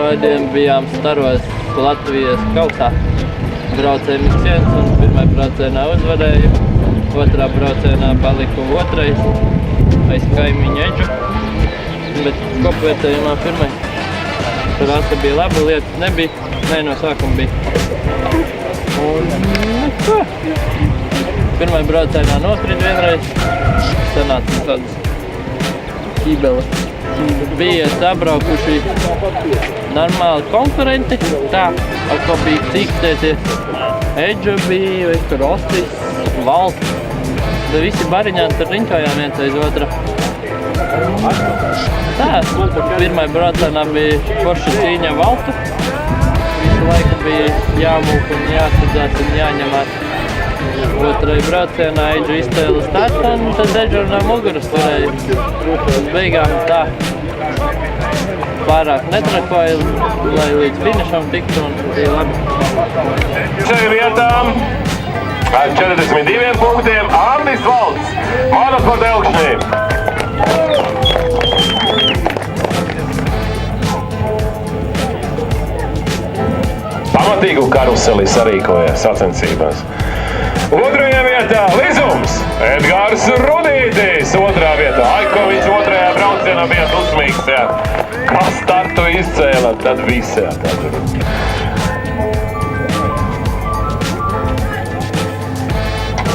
šodien bijām staros Latvijas kautā. Braucējums viens un pirmajā braucienā uzvarēju. Otrā braucienā paliku otrais aiz kaimiņu Eģu. Bet kopvērtējumā pirmai trase bija laba, lietas nebija. Nē, no sākuma bija. Un neko. Pirmajā braucienā nokrīt vienreiz. Sanāca tādas ķībeles. Bija sabraukuši normāli konkurenti, tā, ar ko bija cīkstēties. Eģu bija, tur Ostis, Valsts. Tad visi bariņāni tur riņķojām viens aiz otra. Tā, pirmajā braucienā bija forša cīņa Valtu. Visu laiku bija jāmūk un jāsadzās un jāņemās. Otrai braucienā Eģu izcēla startu un tad Eģu no muguras turēja. Uz beigām tā pārāk netrakoja, lai līdz finišam tiktu un bija labi. Šajā vietām ar 42 punktiem Arnis Valts, Monosporta Elkšņī. Pamatīgu karuseli sarīkoja sacensībās. Otrajā vietā Lizums, Edgars Rudītis. Otrā vietā Aikovičs otrajā braucienā bija dusmīgs, jā. Kā startu izcēla, tad visi, jā.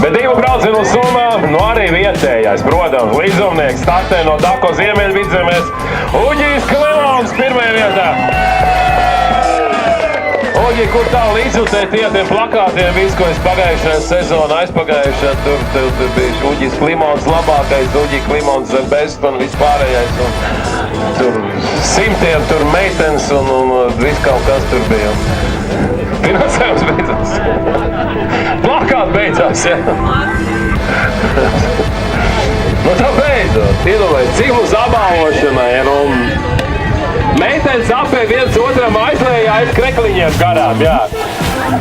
Bet divu braucienu summā, arī vietējais, protams, Lizumnieks startē no Dako Ziemeļvidzemes. Uģijs Klimons pirmajā vietā. Uģi, kur tā līdzjutē tiem plakātiem, visu, ko es pagājušajā sezonā, aizpagājušajā, tur bija Uģis Klimons labākais, Uģi Klimons the best un vispārējais. Un tur simtiem tur meitenes un viss kaut kas tur bija. Finansējums beidzās. Plakāti beidzās, jā. Nu tā beidzot, iedomājies, cik mums apbalvošanai ir un meitenes apē viens otram aizlēja aiz krekliņiem garām, jā.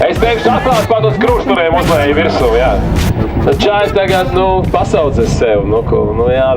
Es teikšu atklāt pat uz krušturiem uzlēju virsū, jā. Tad čājs tagad, pasaucies sev, jā,